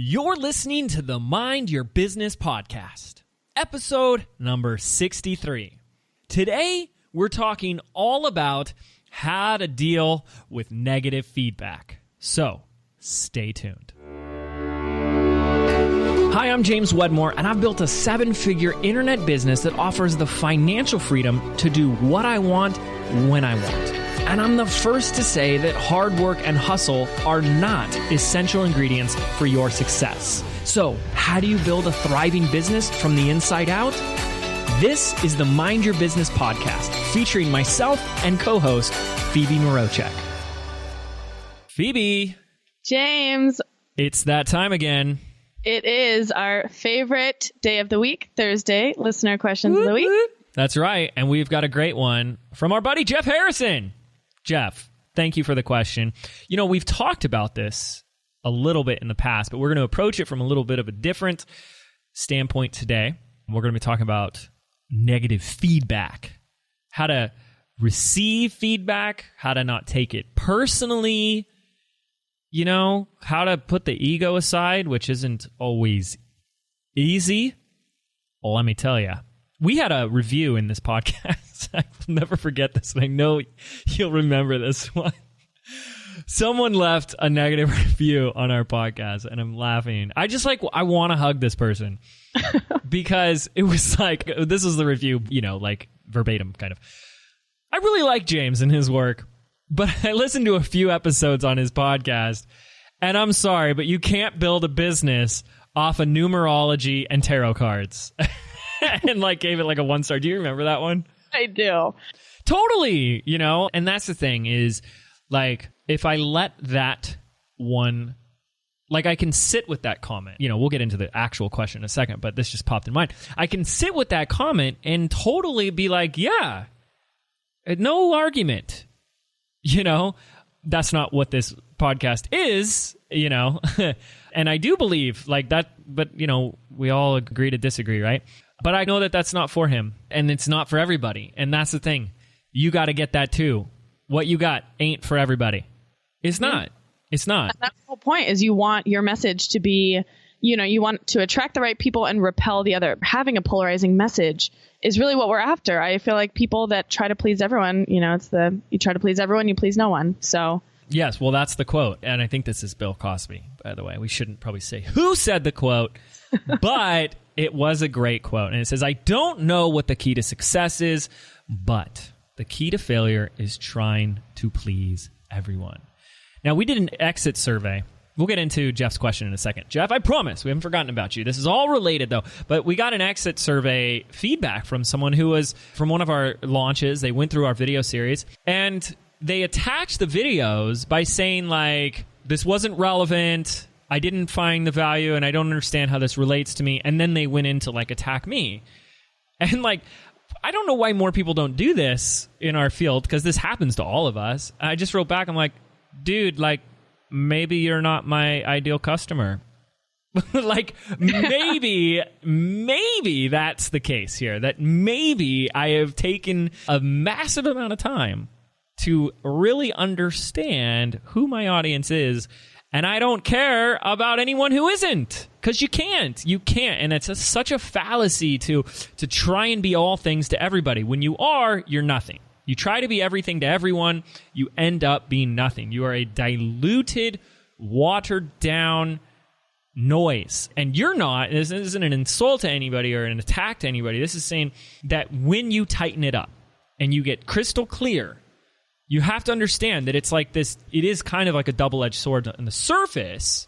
You're listening to the Mind Your Business podcast, episode number 63. Today, we're talking all about how to deal with negative feedback. So, stay tuned. Hi, I'm James Wedmore, and I've built a 7-figure internet business that offers the financial freedom to do what I want, when I want. And I'm the first to say that hard work and hustle are not essential ingredients for your success. So, how do you build a thriving business from the inside out? This is the Mind Your Business podcast, featuring myself and co-host Phoebe Mroczek. Phoebe. James. It's that time again. It is our favorite day of the week, Thursday, listener questions of the week. That's right. And we've got a great one from our buddy, Jeff Harrison. Jeff, thank you for the question. You know, we've talked about this a little bit in the past, but we're going to approach it from a little bit of a different standpoint today. We're going to be talking about negative feedback, how to receive feedback, how to not take it personally, you know, how to put the ego aside, which isn't always easy. Well, let me tell you. We had a review in this podcast. I'll never forget this, and I know you'll remember this one. Someone left a negative review on our podcast, and I'm laughing. I want to hug this person because it was like, this is the review, you know, like verbatim kind of. I really like James and his work, but I listened to a few episodes on his podcast, and I'm sorry, but you can't build a business off of numerology and tarot cards. And like gave it like a 1-star. Do you remember that one? I do. Totally, you know, and that's the thing is like if I let that one, like I can sit with that comment. You know, we'll get into the actual question in a second, but this just popped in mind. I can sit with that comment and totally be like, yeah, no argument. You know, that's not what this podcast is, you know. And I do believe like that, but you know, we all agree to disagree, right? But I know that that's not for him, and it's not for everybody. And that's the thing. You got to get that too. What you got ain't for everybody. It's not. It's not. That's the whole point is you want your message to be, you know, you want to attract the right people and repel the other. Having a polarizing message is really what we're after. I feel like people that try to please everyone, you know, you try to please everyone, you please no one. So. Yes, well, that's the quote. And I think this is Bill Cosby, by the way. We shouldn't probably say who said the quote, but it was a great quote. And it says, I don't know what the key to success is, but the key to failure is trying to please everyone. Now, we did an exit survey. We'll get into Jeff's question in a second. Jeff, I promise, we haven't forgotten about you. This is all related, though. But we got an exit survey feedback from someone who was from one of our launches. They went through our video series, and they attached the videos by saying, like, this wasn't relevant, I didn't find the value, and I don't understand how this relates to me. And then they went in to, like, attack me. And, like, I don't know why more people don't do this in our field, because this happens to all of us. I just wrote back, I'm like, dude, like, maybe you're not my ideal customer. Like, maybe that's the case here. That maybe I have taken a massive amount of time to really understand who my audience is, and I don't care about anyone who isn't, because you can't, and it's such a fallacy to try and be all things to everybody. When you are, you're nothing. You try to be everything to everyone, you end up being nothing. You are a diluted, watered down noise, and you're not. This isn't an insult to anybody or an attack to anybody. This is saying that when you tighten it up and you get crystal clear, you have to understand that it's like this, it is kind of like a double-edged sword on the surface,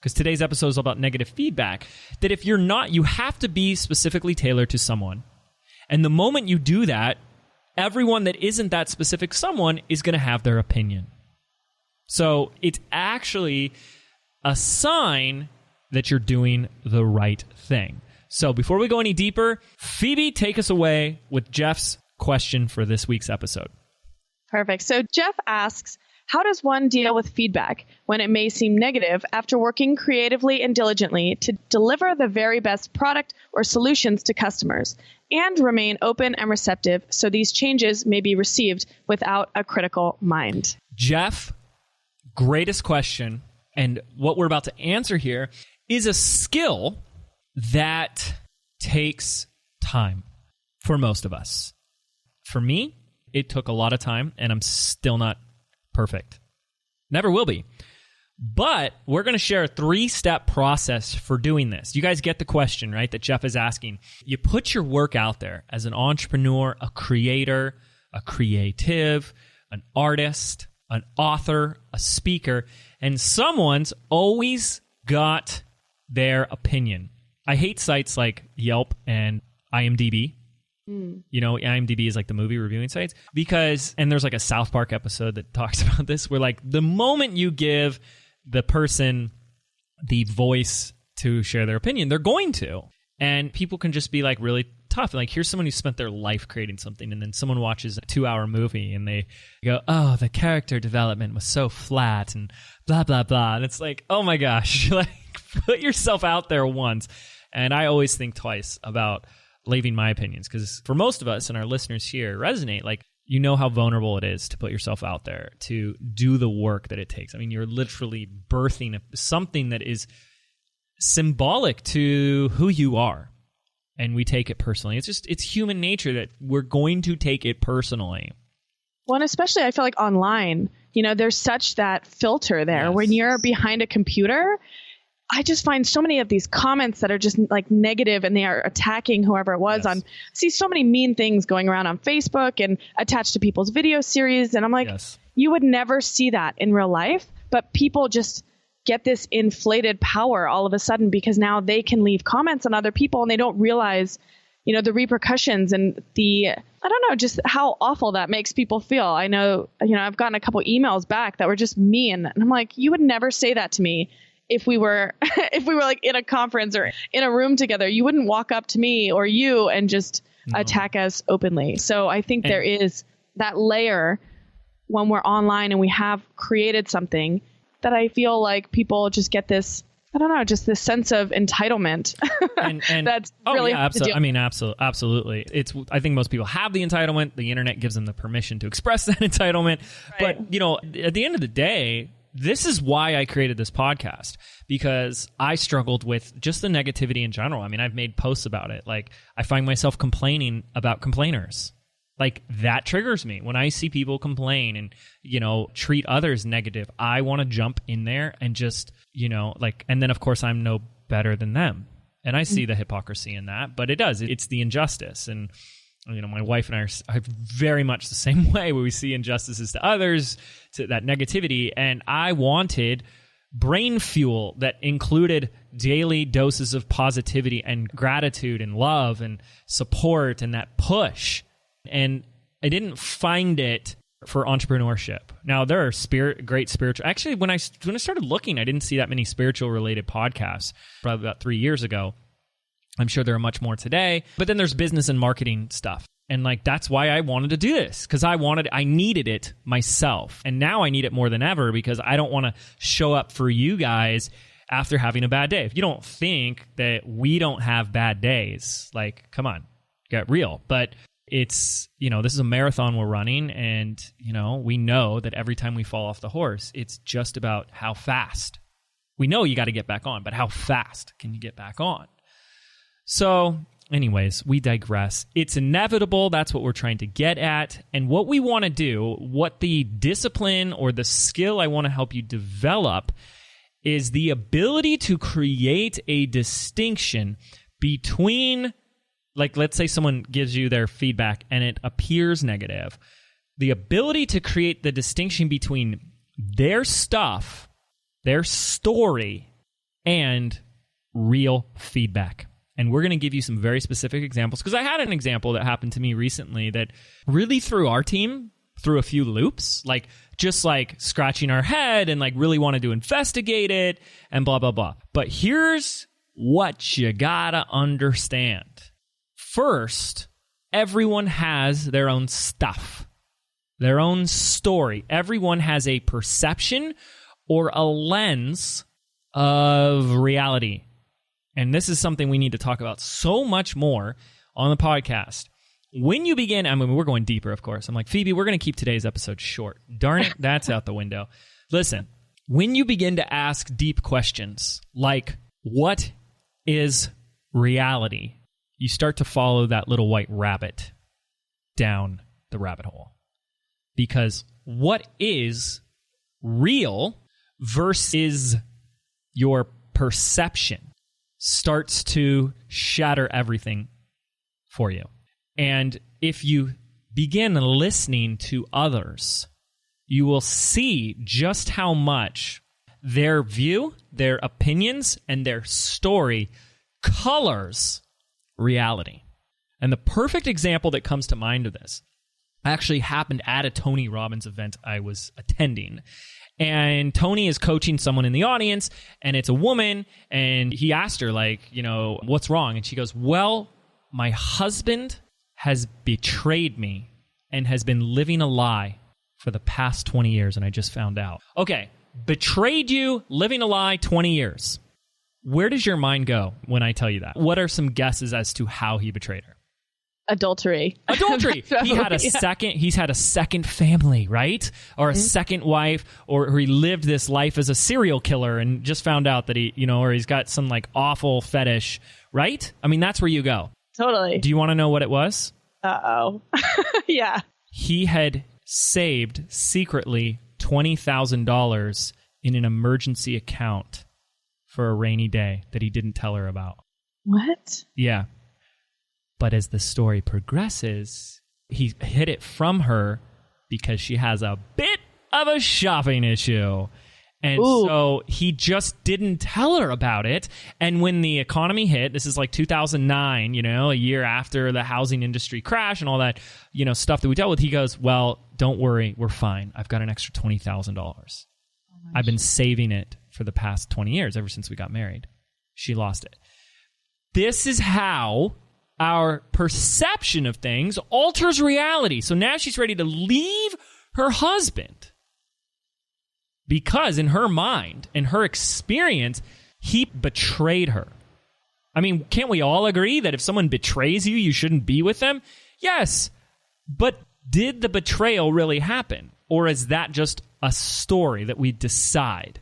because today's episode is all about negative feedback, that if you're not, you have to be specifically tailored to someone. And the moment you do that, everyone that isn't that specific someone is going to have their opinion. So it's actually a sign that you're doing the right thing. So before we go any deeper, Phoebe, take us away with Jeff's question for this week's episode. Perfect. So Jeff asks, how does one deal with feedback when it may seem negative after working creatively and diligently to deliver the very best product or solutions to customers and remain open and receptive so these changes may be received without a critical mind? Jeff, greatest question. And what we're about to answer here is a skill that takes time for most of us. For me, it took a lot of time, and I'm still not perfect. Never will be. But we're going to share a 3-step process for doing this. You guys get the question, right, that Jeff is asking. You put your work out there as an entrepreneur, a creator, a creative, an artist, an author, a speaker, and someone's always got their opinion. I hate sites like Yelp and IMDb. You know, IMDb is like the movie reviewing sites because, and there's like a South Park episode that talks about this, where like the moment you give the person the voice to share their opinion, they're going to. And people can just be like really tough. Like, here's someone who spent their life creating something, and then someone watches a 2-hour movie and they go, oh, the character development was so flat and blah, blah, blah. And it's like, oh my gosh, like, put yourself out there once. And I always think twice about leaving my opinions, because for most of us and our listeners here resonate, like, you know how vulnerable it is to put yourself out there, to do the work that it takes. I mean, you're literally birthing something that is symbolic to who you are. And we take it personally. It's human nature that we're going to take it personally. Well, and especially I feel like online, you know, there's such that filter there. Yes. When you're behind a computer, I just find so many of these comments that are just like negative, and they are attacking whoever it was. Yes. I see so many mean things going around on Facebook and attached to people's video series. And I'm like, yes, you would never see that in real life, but people just get this inflated power all of a sudden because now they can leave comments on other people and they don't realize, you know, the repercussions and I don't know, just how awful that makes people feel. I know, you know, I've gotten a couple emails back that were just mean, and I'm like, you would never say that to me. If we were like in a conference or in a room together, you wouldn't walk up to me or you and just attack us openly. So I think there is that layer when we're online and we have created something that I feel like people just get this, I don't know, just this sense of entitlement. and that's really absolutely. I mean, absolutely. I think most people have the entitlement. The internet gives them the permission to express that entitlement. Right. But, you know, at the end of the day, this is why I created this podcast, because I struggled with just the negativity in general. I mean, I've made posts about it. Like, I find myself complaining about complainers. Like, that triggers me. When I see people complain and, you know, treat others negative, I want to jump in there and just, you know, like, and then of course I'm no better than them. And I see the hypocrisy in that, but it's the injustice. And, you know, my wife and I are very much the same way, where we see injustices to others, to that negativity. And I wanted brain fuel that included daily doses of positivity and gratitude and love and support and that push. And I didn't find it for entrepreneurship. Now, there are great spiritual... Actually, when I started looking, I didn't see that many spiritual-related podcasts, probably about 3 years ago. I'm sure there are much more today. But then there's business and marketing stuff. And like, that's why I wanted to do this, because I needed it myself. And now I need it more than ever, because I don't want to show up for you guys after having a bad day. If you don't think that we don't have bad days, like, come on, get real. But it's, you know, this is a marathon we're running, and, you know, we know that every time we fall off the horse, it's just about how fast. We know you got to get back on, but how fast can you get back on? So, anyways, we digress. It's inevitable. That's what we're trying to get at. And what we want to do, what the discipline or the skill I want to help you develop, is the ability to create a distinction between, like, let's say someone gives you their feedback and it appears negative. The ability to create the distinction between their stuff, their story, and real feedback. And we're going to give you some very specific examples, because I had an example that happened to me recently that really threw our team through a few loops, like just like scratching our head and like really wanted to investigate it and blah, blah, blah. But here's what you gotta understand. First, everyone has their own stuff, their own story. Everyone has a perception or a lens of reality. And this is something we need to talk about so much more on the podcast. When you begin, I mean, we're going deeper, of course. I'm like, Phoebe, we're going to keep today's episode short. Darn it, that's out the window. Listen, when you begin to ask deep questions like, what is reality? You start to follow that little white rabbit down the rabbit hole. Because what is real versus your perception starts to shatter everything for you. And if you begin listening to others, you will see just how much their view, their opinions, and their story colors reality. And the perfect example that comes to mind of this actually happened at a Tony Robbins event I was attending. And Tony is coaching someone in the audience, and it's a woman, and he asked her, like, you know, what's wrong? And she goes, well, my husband has betrayed me and has been living a lie for the past 20 years, and I just found out. Okay, betrayed you, living a lie, 20 years. Where does your mind go when I tell you that? What are some guesses as to how he betrayed her? Adultery. He had a second. He's had a second family, right? Or a second wife, or he lived this life as a serial killer and just found out that he, you know, or he's got some like awful fetish, right? I mean, that's where you go. Totally. Do you want to know what it was? Uh-oh. Yeah. He had saved secretly $20,000 in an emergency account for a rainy day that he didn't tell her about. What? Yeah. But as the story progresses, he hid it from her because she has a bit of a shopping issue. And so he just didn't tell her about it. And when the economy hit, this is like 2009, you know, a year after the housing industry crash and all that, you know, stuff that we dealt with, he goes, well, don't worry, we're fine. I've got an extra $20,000. I've been saving it for the past 20 years, ever since we got married. She lost it. This is how our perception of things alters reality. So now she's ready to leave her husband because in her mind, in her experience, he betrayed her. I mean, can't we all agree that if someone betrays you, you shouldn't be with them? Yes, but did the betrayal really happen? Or is that just a story that we decide?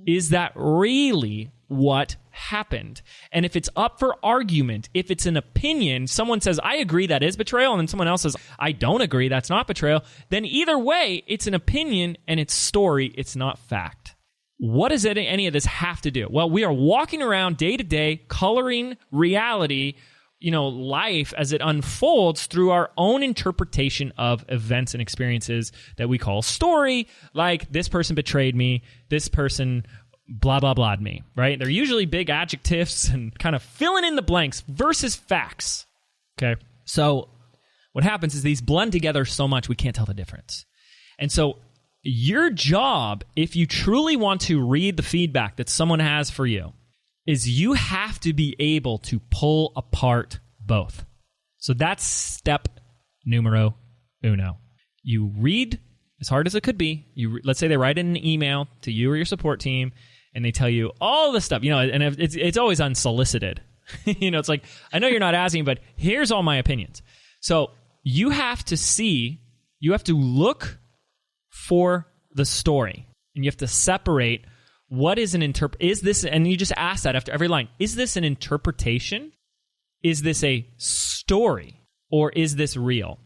Is that really what happened? And if it's up for argument, if it's an opinion, someone says, I agree that is betrayal, and then someone else says, I don't agree, that's not betrayal, then either way, it's an opinion and it's story, it's not fact. What does any of this have to do? Well, we are walking around day to day, coloring reality, you know, life as it unfolds through our own interpretation of events and experiences that we call story, like this person betrayed me, this person blah, blah, blah'd me, right? They're usually big adjectives and kind of filling in the blanks versus facts, okay? So what happens is these blend together so much we can't tell the difference. And so your job, if you truly want to read the feedback that someone has for you, is you have to be able to pull apart both. So that's step numero uno. You read as hard as it could be. Let's say they write in an email to you or your support team, and they tell you all this stuff, you know, and it's always unsolicited. You know, it's like, I know you're not asking, but here's all my opinions. So you have to look for the story, and you have to separate what is is this, and you just ask that after every line, is this an interpretation? Is this a story? Or is this real?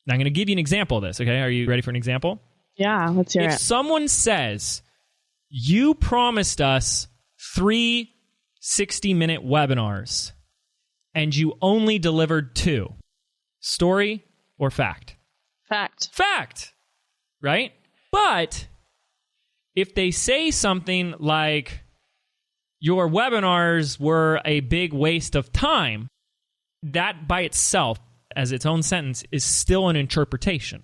Now I'm going to give you an example of this, okay? Are you ready for an example? Yeah, let's hear it. If someone says, you promised us 3 60-minute webinars, and you only delivered 2, story or fact? Fact. Fact, right? But if they say something like, your webinars were a big waste of time, that by itself, as its own sentence, is still an interpretation.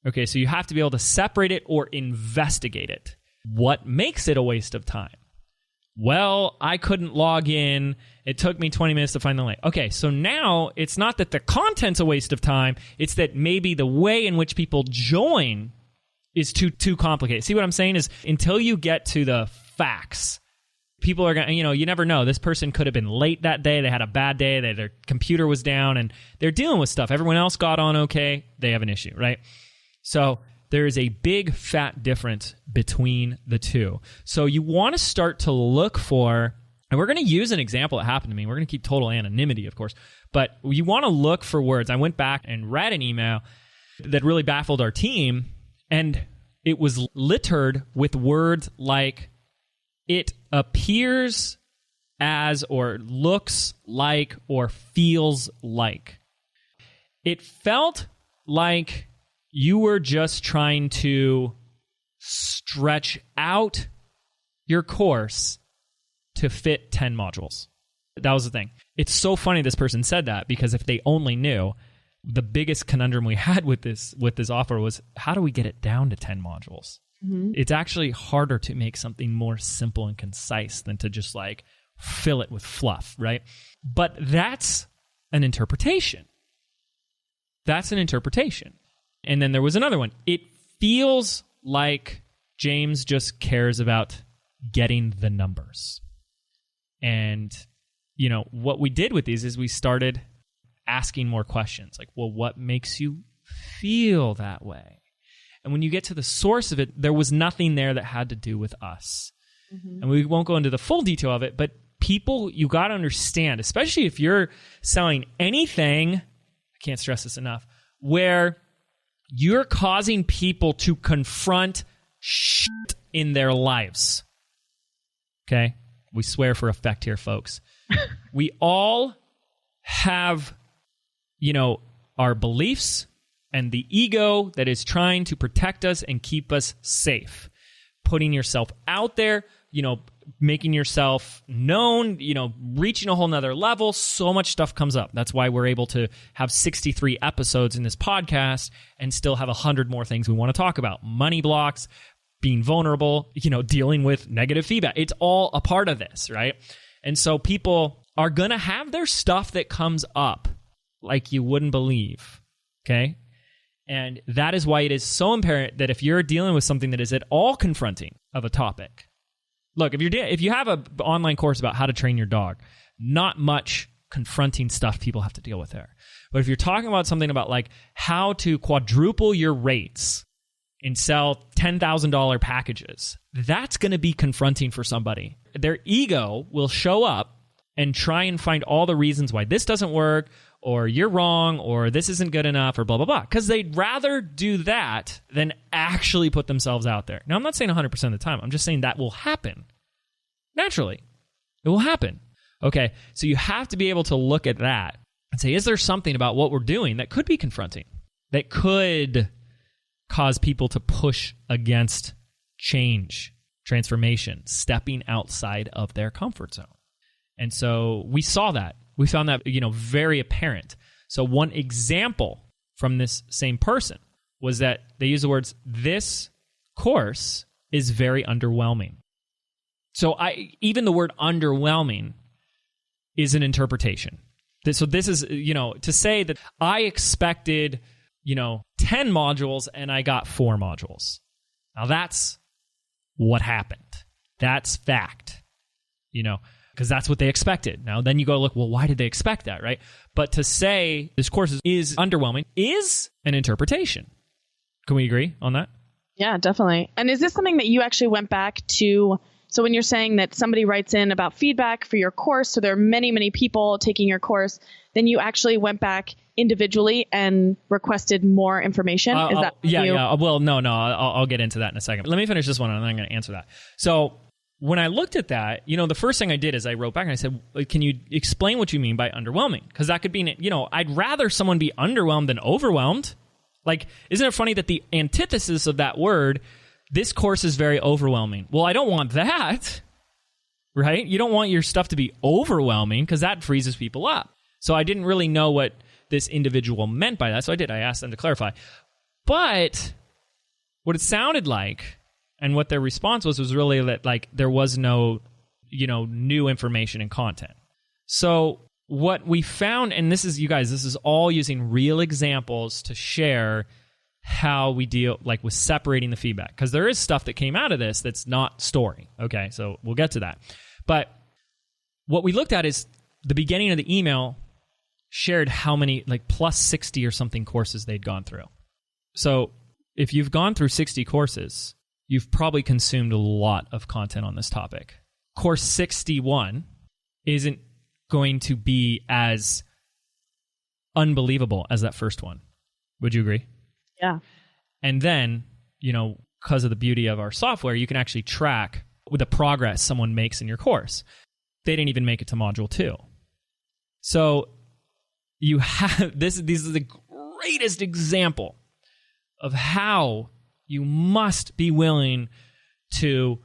Okay, so you have to be able to separate it or investigate it. What makes it a waste of time? Well, I couldn't log in. It took me 20 minutes to find the link. Okay, so now it's not that the content's a waste of time. It's that maybe the way in which people join is too complicated. See what I'm saying is until you get to the facts, people are going to, you know, you never know. This person could have been late that day. They had a bad day. Their computer was down, and they're dealing with stuff. Everyone else got on okay. They have an issue, right? So there is a big fat difference between the two. So you want to start to look for And we're going to use an example that happened to me. We're going to keep total anonymity, of course. But you want to look for words. I went back and read an email that really baffled our team, and it was littered with words like it appears as, or looks like, or feels like. It felt like you were just trying to stretch out your course to fit 10 modules. That was the thing. It's so funny this person said that, because if they only knew, the biggest conundrum we had with this offer was, how do we get it down to 10 modules? Mm-hmm. It's actually harder to make something more simple and concise than to just like fill it with fluff, right? But that's an interpretation. That's an interpretation. And then there was another one. It feels like James just cares about getting the numbers. And, you know, what we did with these is we started asking more questions. Like, well, what makes you feel that way? And when you get to the source of it, there was nothing there that had to do with us. Mm-hmm. And we won't go into the full detail of it, but people, you got to understand, especially if you're selling anything, I can't stress this enough, where you're causing people to confront shit in their lives. Okay? We swear for effect here, folks. We all have, you know, our beliefs and the ego that is trying to protect us and keep us safe. Putting yourself out there, you know, making yourself known, you know, reaching a whole nother level. So much stuff comes up. That's why we're able to have 63 episodes in this podcast and still have 100 more things we want to talk about. Money blocks, being vulnerable, you know, dealing with negative feedback. It's all a part of this, right? And so people are going to have their stuff that comes up like you wouldn't believe, okay? And that is why it is so imperative that if you're dealing with something that is at all confronting of a topic, look, if you have an online course about how to train your dog, not much confronting stuff people have to deal with there. But if you're talking about something about like how to quadruple your rates and sell $10,000 packages, that's going to be confronting for somebody. Their ego will show up and try and find all the reasons why this doesn't work, or you're wrong, or this isn't good enough, or blah, blah, blah. Because they'd rather do that than actually put themselves out there. Now, I'm not saying 100% of the time. I'm just saying that will happen. Naturally. It will happen. Okay, so you have to be able to look at that and say, is there something about what we're doing that could be confronting, that could cause people to push against change, transformation, stepping outside of their comfort zone? And so we saw that. We found that, you know, very apparent. So one example from this same person was that they used the words, this course is very underwhelming. So even the word underwhelming is an interpretation. So this is, you know, to say that I expected, you know, 10 modules and I got 4 modules. Now that's what happened. That's fact, you know, because that's what they expected. Now, then you go look, well, why did they expect that, right? But to say this course is underwhelming is an interpretation. Can we agree on that? Yeah, definitely. And is this something that you actually went back to? So when you're saying that somebody writes in about feedback for your course, so there are many, many people taking your course, then you actually went back individually and requested more information? Is that yeah. Well, no. I'll get into that in a second. Let me finish this one and then I'm going to answer that. So when I looked at that, you know, the first thing I did is I wrote back and I said, can you explain what you mean by underwhelming? Because that could be, you know, I'd rather someone be underwhelmed than overwhelmed. Like, isn't it funny that the antithesis of that word, this course is very overwhelming? Well, I don't want that, right? You don't want your stuff to be overwhelming because that freezes people up. So I didn't really know what this individual meant by that. So I asked them to clarify. But what it sounded like, and what their response was really that like there was no, you know, new information and content. So what we found, and this is, you guys, this is all using real examples to share how we deal like with separating the feedback, because there is stuff that came out of this that's not story. Okay, so we'll get to that. But what we looked at is the beginning of the email shared how many, like plus 60 or something courses they'd gone through. So if you've gone through 60 courses, you've probably consumed a lot of content on this topic. Course 61 isn't going to be as unbelievable as that first one. Would you agree? Yeah. And then, because of the beauty of our software, you can actually track with the progress someone makes in your course. They didn't even make it to module 2. So you have this is the greatest example of how you must be willing to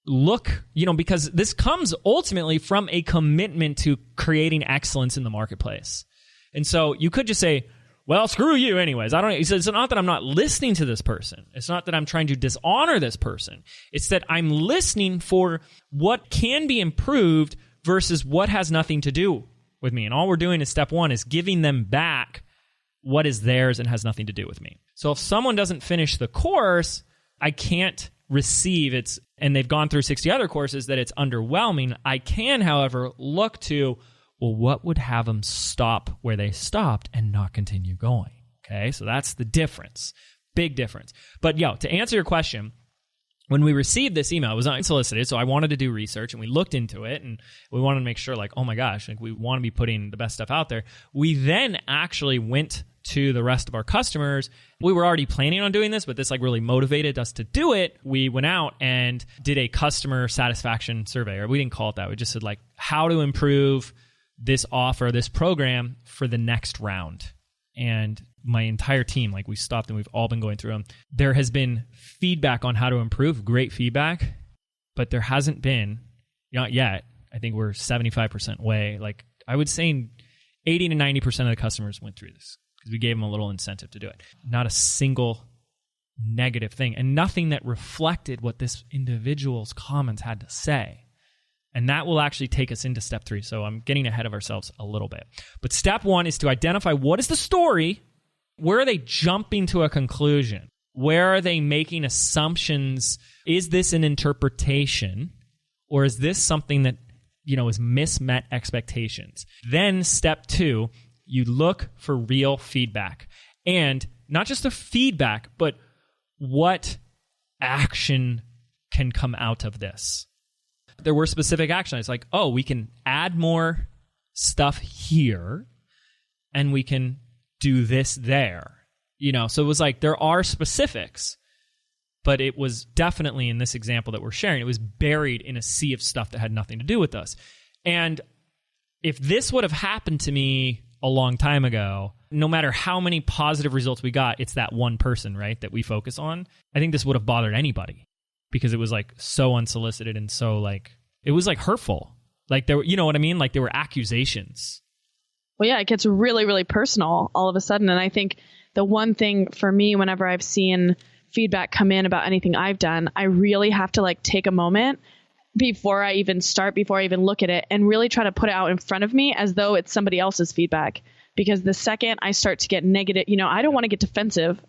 look, because this comes ultimately from a commitment to creating excellence in the marketplace. And so you could just say, well, screw you anyways. It's not that I'm not listening to this person. It's not that I'm trying to dishonor this person. It's that I'm listening for what can be improved versus what has nothing to do with me. And all we're doing is step 1 is giving them back what is theirs and has nothing to do with me. So if someone doesn't finish the course, I can't receive and they've gone through 60 other courses that it's underwhelming. I can, however, look to, well, what would have them stop where they stopped and not continue going? Okay, so that's the difference. Big difference. But to answer your question, when we received this email, it was unsolicited, so I wanted to do research, and we looked into it, and we wanted to make sure, oh my gosh, we want to be putting the best stuff out there. We then actually went to the rest of our customers. We were already planning on doing this, but this really motivated us to do it. We went out and did a customer satisfaction survey, or we didn't call it that. We just said how to improve this offer, this program for the next round. And my entire team, we stopped and we've all been going through them. There has been feedback on how to improve, great feedback, but there hasn't been, not yet, I think we're 75% way. I would say 80 to 90% of the customers went through this because we gave them a little incentive to do it. Not a single negative thing, and nothing that reflected what this individual's comments had to say. And that will actually take us into step 3. So I'm getting ahead of ourselves a little bit. But step 1 is to identify what is the story. Where are they jumping to a conclusion? Where are they making assumptions? Is this an interpretation? Or is this something that, is mismet expectations? Then step 2, you look for real feedback. And not just the feedback, but what action can come out of this. There were specific actions. It's we can add more stuff here, and we can do this there. So it was there are specifics, but it was definitely in this example that we're sharing, it was buried in a sea of stuff that had nothing to do with us. And if this would have happened to me a long time ago, no matter how many positive results we got, it's that one person, right, that we focus on. I think this would have bothered anybody. Because it was so unsolicited and so it was hurtful. There were, you know what I mean? There were accusations. Well, yeah, it gets really, really personal all of a sudden. And I think the one thing for me, whenever I've seen feedback come in about anything I've done, I really have to take a moment before I even look at it and really try to put it out in front of me as though it's somebody else's feedback. Because the second I start to get negative, I don't want to get defensive.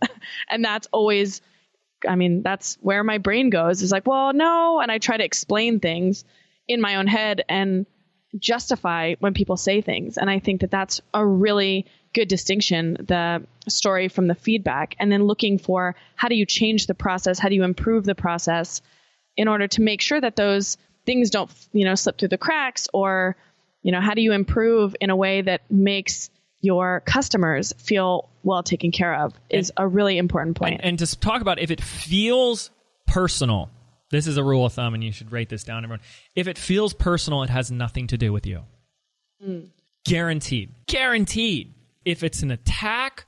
And that's always... that's where my brain goes, is well, no. And I try to explain things in my own head and justify when people say things. And I think that that's a really good distinction, the story from the feedback, and then looking for how do you change the process? How do you improve the process in order to make sure that those things don't, slip through the cracks? Or, how do you improve in a way that makes your customers feel well taken care of is a really important point. And to talk about if it feels personal, this is a rule of thumb, and you should write this down, everyone. If it feels personal, it has nothing to do with you. Guaranteed. If it's an attack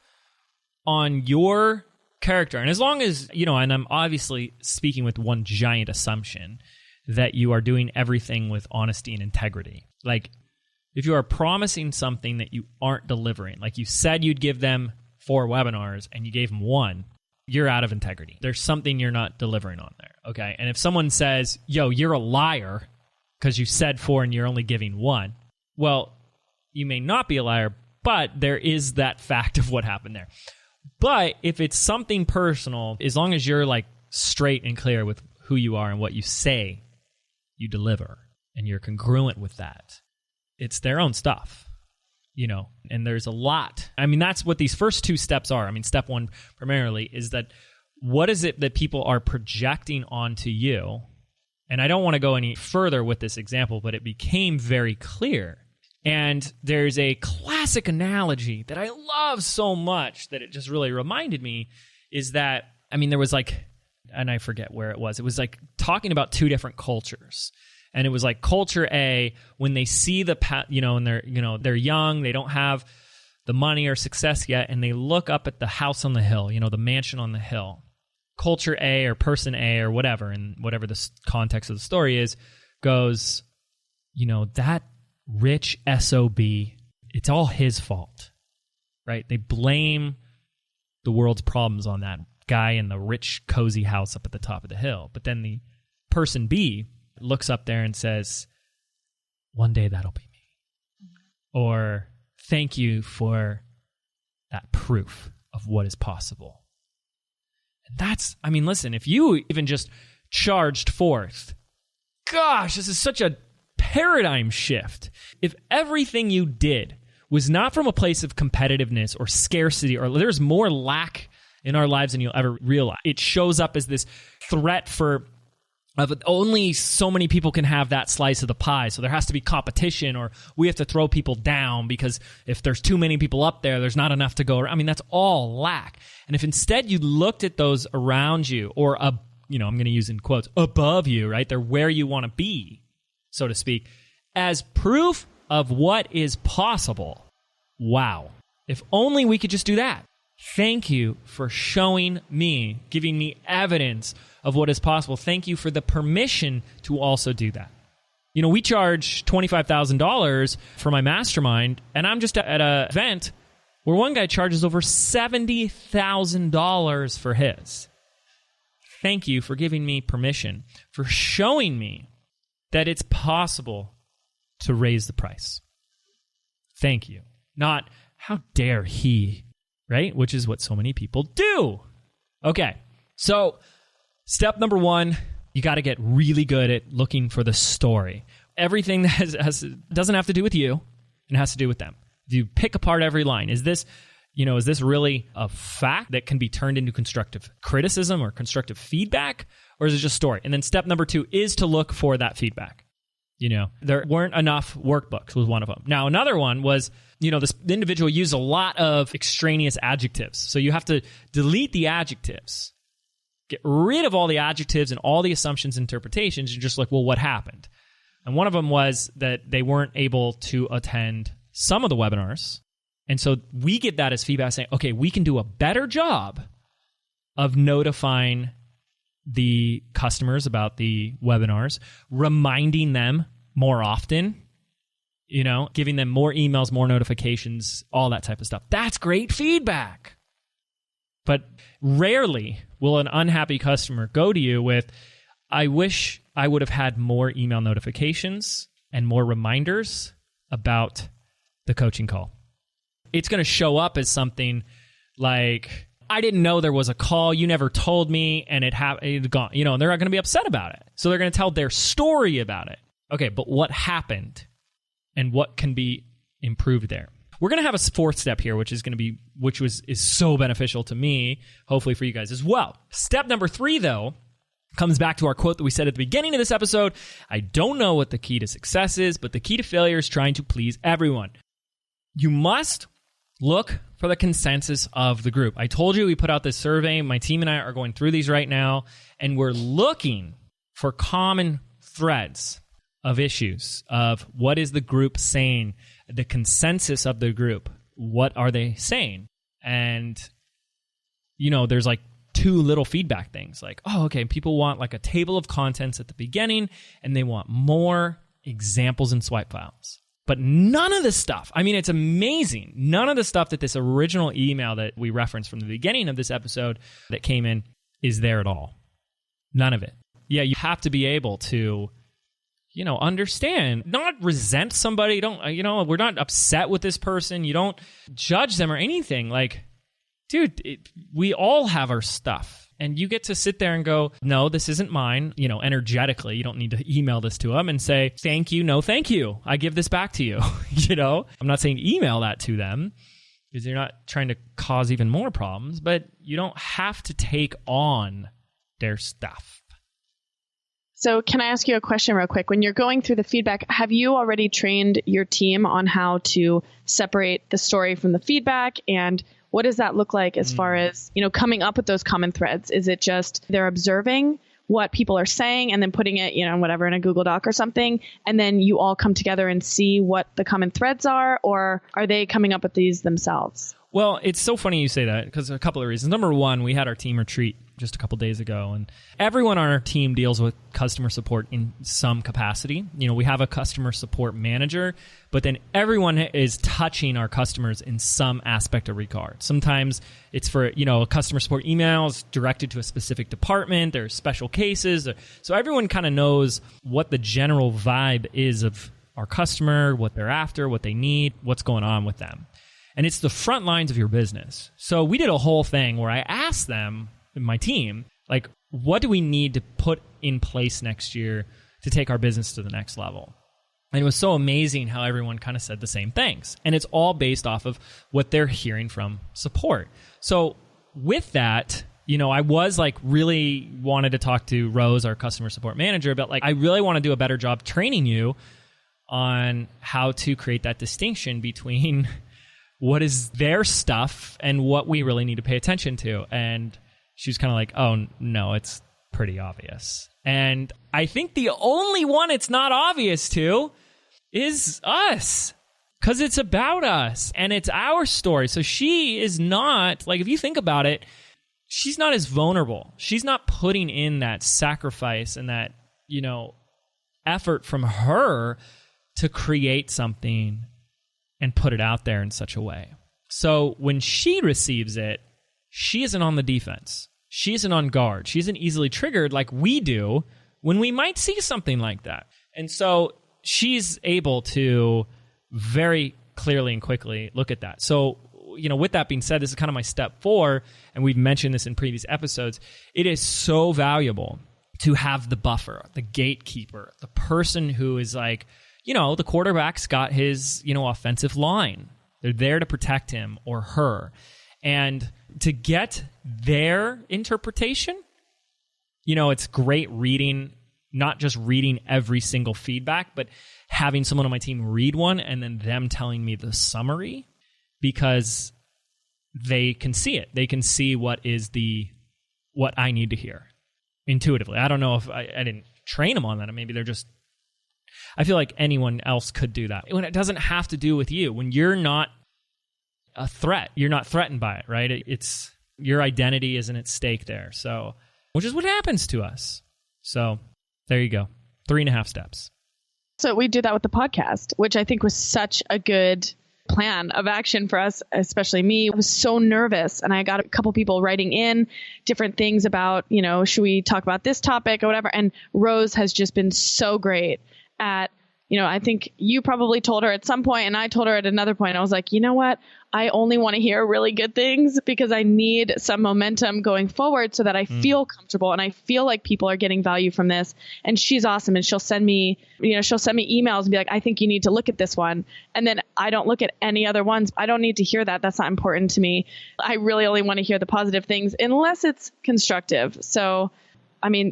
on your character, and as long as, and I'm obviously speaking with one giant assumption, that you are doing everything with honesty and integrity. If you are promising something that you aren't delivering, you said you'd give them 4 webinars and you gave them 1, you're out of integrity. There's something you're not delivering on there, okay? And if someone says, yo, you're a liar because you said 4 and you're only giving 1, well, you may not be a liar, but there is that fact of what happened there. But if it's something personal, as long as you're straight and clear with who you are and what you say you deliver, and you're congruent with that, it's their own stuff, and there's a lot. That's what these first 2 steps are. Step 1 primarily is that what is it that people are projecting onto you And I don't want to go any further with this example, but it became very clear. And there's a classic analogy that I love so much that it just really reminded me is that, I mean, there was like, and I forget where it was like talking about two different cultures. And it was like culture A, when they see and they're young, they don't have the money or success yet, and they look up at the house on the hill, the mansion on the hill. Culture A or person A or whatever, and whatever the context of the story is, goes, that rich SOB, it's all his fault, right? They blame the world's problems on that guy in the rich, cozy house up at the top of the hill. But then the person B looks up there and says, one day that'll be me. Or, thank you for that proof of what is possible. And that's, listen, if you even just charged forth, gosh, this is such a paradigm shift. If everything you did was not from a place of competitiveness or scarcity, or there's more lack in our lives than you'll ever realize, it shows up as this threat of only so many people can have that slice of the pie, so there has to be competition, or we have to throw people down because if there's too many people up there, there's not enough to go around. That's all lack. And if instead you looked at those around you, or I'm going to use in quotes, above you, right? They're where you want to be, so to speak, as proof of what is possible. Wow. If only we could just do that. Thank you for showing me, giving me evidence of what is possible. Thank you for the permission to also do that. We charge $25,000 for my mastermind, and I'm just at an event where one guy charges over $70,000 for his. Thank you for giving me permission, for showing me that it's possible to raise the price. Thank you. Not, how dare he, right? Which is what so many people do. Okay, so step number one, you got to get really good at looking for the story. Everything that doesn't have to do with you, and has to do with them. You pick apart every line. Is this really a fact that can be turned into constructive criticism or constructive feedback, or is it just story? And then step number two is to look for that feedback. There weren't enough workbooks was one of them. Now, another one was, this individual used a lot of extraneous adjectives. So you have to delete the adjectives. Get rid of all the adjectives and all the assumptions and interpretations. You're just like, well, what happened? And one of them was that they weren't able to attend some of the webinars. And so we get that as feedback saying, okay, we can do a better job of notifying the customers about the webinars, reminding them more often, giving them more emails, more notifications, all that type of stuff. That's great feedback. But rarely will an unhappy customer go to you with, I wish I would have had more email notifications and more reminders about the coaching call. It's going to show up as something like, I didn't know there was a call, you never told me, and it had gone, and they're not going to be upset about it. So they're going to tell their story about it. Okay, but what happened and what can be improved there? We're going to have a fourth step here, which is so beneficial to me, hopefully for you guys as well. Step number 3, though, comes back to our quote that we said at the beginning of this episode. I don't know what the key to success is, but the key to failure is trying to please everyone. You must look for the consensus of the group. I told you we put out this survey. My team and I are going through these right now, and we're looking for common threads of issues, of what is the group saying, the consensus of the group. What are they saying? And, there's like 2 little feedback things. Like, oh, okay, people want like a table of contents at the beginning, and they want more examples and swipe files. But none of the stuff, it's amazing. None of the stuff that this original email that we referenced from the beginning of this episode that came in is there at all. None of it. Yeah, you have to be able to, understand, not resent somebody. We're not upset with this person. You don't judge them or anything. Like, dude, we all have our stuff. And you get to sit there and go, no, this isn't mine, energetically. You don't need to email this to them and say, thank you, no thank you. I give this back to you. I'm not saying email that to them because you're not trying to cause even more problems, but you don't have to take on their stuff. So can I ask you a question real quick? When you're going through the feedback, have you already trained your team on how to separate the story from the feedback? And what does that look like as far as, coming up with those common threads? Is it just they're observing what people are saying and then putting it, whatever, in a Google Doc or something, and then you all come together and see what the common threads are, or are they coming up with these themselves? Well, it's so funny you say that because a couple of reasons. Number one, we had our team retreat just a couple days ago, and everyone on our team deals with customer support in some capacity. We have a customer support manager, but then everyone is touching our customers in some aspect or regard. Sometimes it's for, a customer support emails directed to a specific department. There's special cases. So everyone kind of knows what the general vibe is of our customer, what they're after, what they need, what's going on with them. And it's the front lines of your business. So we did a whole thing where I asked them, my team, like, what do we need to put in place next year to take our business to the next level? And it was so amazing how everyone kind of said the same things. And it's all based off of what they're hearing from support. So with that, I was really wanted to talk to Rose, our customer support manager, but I really want to do a better job training you on how to create that distinction between what is their stuff and what we really need to pay attention to. And she was kind of like, oh, no, it's pretty obvious. And I think the only one it's not obvious to is us, because it's about us and it's our story. So she is not, if you think about it, she's not as vulnerable. She's not putting in that sacrifice and that, effort from her to create something and put it out there in such a way. So when she receives it, she isn't on the defense. She isn't on guard. She isn't easily triggered like we do when we might see something like that. And so she's able to very clearly and quickly look at that. So, with that being said, this is kind of my step 4, and we've mentioned this in previous episodes. It is so valuable to have the buffer, the gatekeeper, the person who is the quarterback's got his, offensive line. They're there to protect him or her. And to get their interpretation, it's great reading, not just reading every single feedback, but having someone on my team read one and then them telling me the summary, because they can see it. They can see what I need to hear intuitively. I don't know if I didn't train them on that. Maybe they're just, I feel like anyone else could do that. When it doesn't have to do with you, when you're not a threat, you're not threatened by it, right? It's your identity isn't at stake there. So, which is what happens to us. So there you go. 3.5 steps. So we do that with the podcast, which I think was such a good plan of action for us, especially me. I was so nervous, and I got a couple people writing in different things about, should we talk about this topic or whatever. And Rose has just been so great at, I think you probably told her at some point, and I told her at another point. I was like, you know what? I only want to hear really good things because I need some momentum going forward so that I feel comfortable and I feel like people are getting value from this. And she's awesome. And she'll send me, emails and be like, I think you need to look at this one. And then I don't look at any other ones. I don't need to hear that. That's not important to me. I really only want to hear the positive things unless it's constructive. So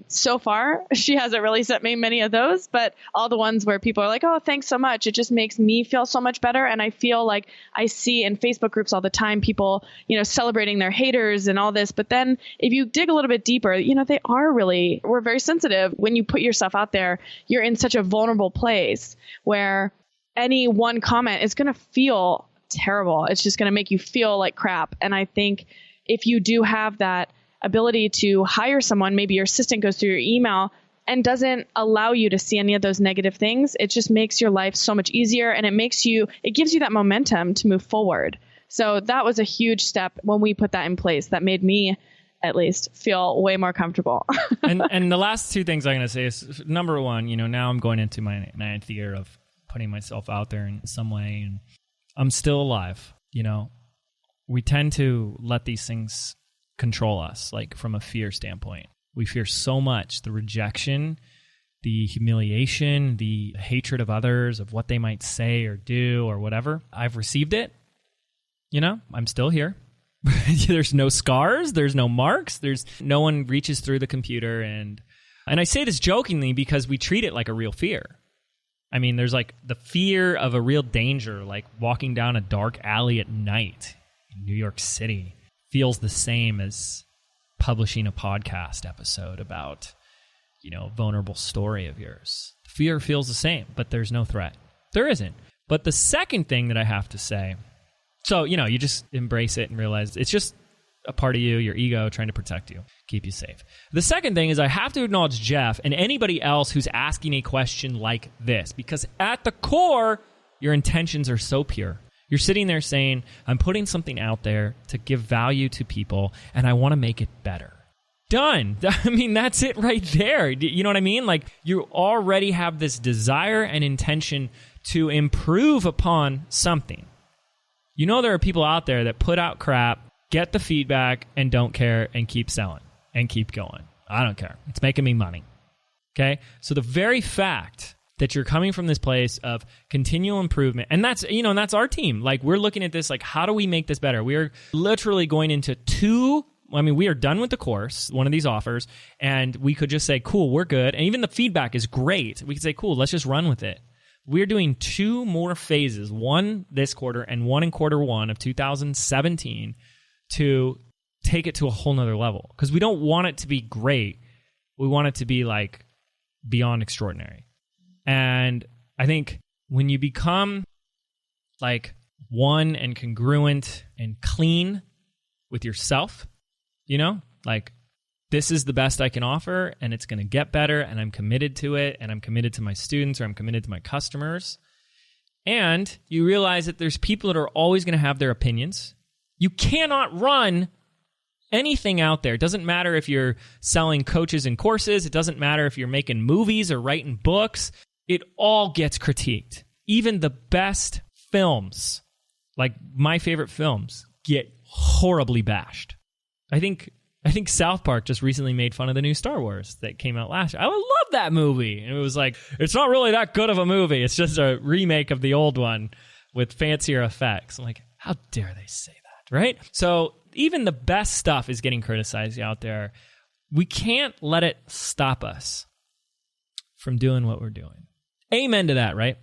so far, she hasn't really sent me many of those, but all the ones where people are like, oh, thanks so much. It just makes me feel so much better. And I feel like I see in Facebook groups all the time, people, celebrating their haters and all this. But then if you dig a little bit deeper, we're very sensitive. When you put yourself out there, you're in such a vulnerable place where any one comment is going to feel terrible. It's just going to make you feel like crap. And I think if you do have that ability to hire someone, maybe your assistant goes through your email and doesn't allow you to see any of those negative things, it just makes your life so much easier, and it gives you that momentum to move forward. So that was a huge step when we put that in place that made me at least feel way more comfortable. and the last 2 things I'm going to say is, number 1, now I'm going into my 9th year of putting myself out there in some way, and I'm still alive. We tend to let these things control us, from a fear standpoint. We fear so much the rejection, the humiliation, the hatred of others, of what they might say or do or whatever. I've received it. I'm still here. There's no scars. There's no marks. No one reaches through the computer and And I say this jokingly because we treat it like a real fear. I mean, there's like the fear of a real danger, like walking down a dark alley at night in New York City feels the same as publishing a podcast episode about, a vulnerable story of yours. The fear feels the same, but there's no threat. There isn't. But the second thing that I have to say, so, you just embrace it and realize it's just a part of you, your ego, trying to protect you, keep you safe. The second thing is I have to acknowledge Jeff and anybody else who's asking a question like this, because at the core, your intentions are so pure. You're sitting there saying, I'm putting something out there to give value to people, and I want to make it better. Done. I mean, that's it right there. You know what I mean? Like, you already have this desire and intention to improve upon something. There are people out there that put out crap, get the feedback, and don't care, and keep selling, and keep going. I don't care. It's making me money. Okay? So the very fact that you're coming from this place of continual improvement, and that's, and that's our team. Like, we're looking at this, like, how do we make this better? We are literally going into we are done with the course, one of these offers, and we could just say, cool, we're good. And even the feedback is great. We could say, cool, let's just run with it. We're doing 2 more phases, one this quarter and one in quarter 1 of 2017, to take it to a whole nother level. Because we don't want it to be great. We want it to be like beyond extraordinary. And I think when you become like one and congruent and clean with yourself, like, this is the best I can offer, and it's going to get better, and I'm committed to it, and I'm committed to my students, or I'm committed to my customers. And you realize that there's people that are always going to have their opinions. You cannot run anything out there. It doesn't matter if you're selling coaches and courses. It doesn't matter if you're making movies or writing books. It all gets critiqued. Even the best films, like my favorite films, get horribly bashed. I think South Park just recently made fun of the new Star Wars that came out last year. I love that movie. And it was like, it's not really that good of a movie. It's just a remake of the old one with fancier effects. I'm like, how dare they say that, right? So even the best stuff is getting criticized out there. We can't let it stop us from doing what we're doing. Amen to that, right?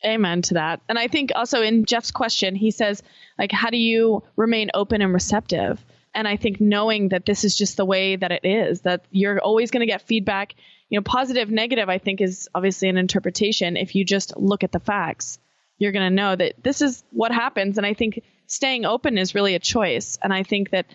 Amen to that. And I think also in Jeff's question, he says, like, how do you remain open and receptive? And I think knowing that this is just the way that it is, that you're always going to get feedback, positive, negative, I think is obviously an interpretation. If you just look at the facts, you're going to know that this is what happens. And I think staying open is really a choice. And I think that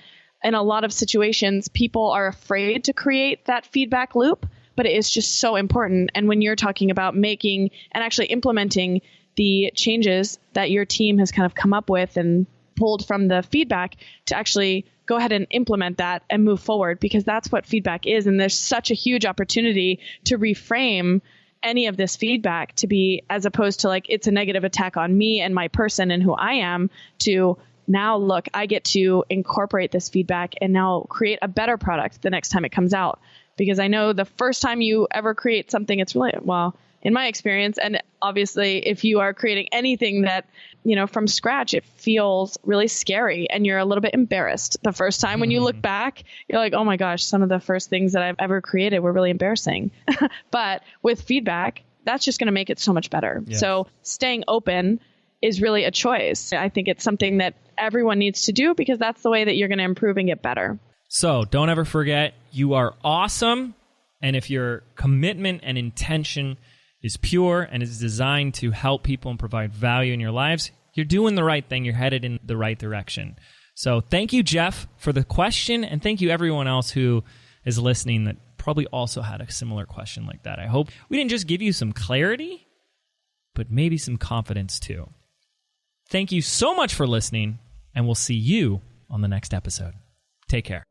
in a lot of situations, people are afraid to create that feedback loop, but it is just so important. And when you're talking about making and actually implementing the changes that your team has kind of come up with and pulled from the feedback, to actually go ahead and implement that and move forward, because that's what feedback is. And there's such a huge opportunity to reframe any of this feedback to be, as opposed to like, it's a negative attack on me and my person and who I am, to now look, I get to incorporate this feedback and now create a better product the next time it comes out. Because I know the first time you ever create something, it's really, well, in my experience, and obviously if you are creating anything that, from scratch, it feels really scary and you're a little bit embarrassed. The first time when you look back, you're like, oh my gosh, some of the first things that I've ever created were really embarrassing. But with feedback, that's just going to make it so much better. Yes. So staying open is really a choice. I think it's something that everyone needs to do, because that's the way that you're going to improve and get better. So don't ever forget, you are awesome. And if your commitment and intention is pure and is designed to help people and provide value in your lives, you're doing the right thing. You're headed in the right direction. So thank you, Jeff, for the question. And thank you, everyone else who is listening that probably also had a similar question like that. I hope we didn't just give you some clarity, but maybe some confidence too. Thank you so much for listening, and we'll see you on the next episode. Take care.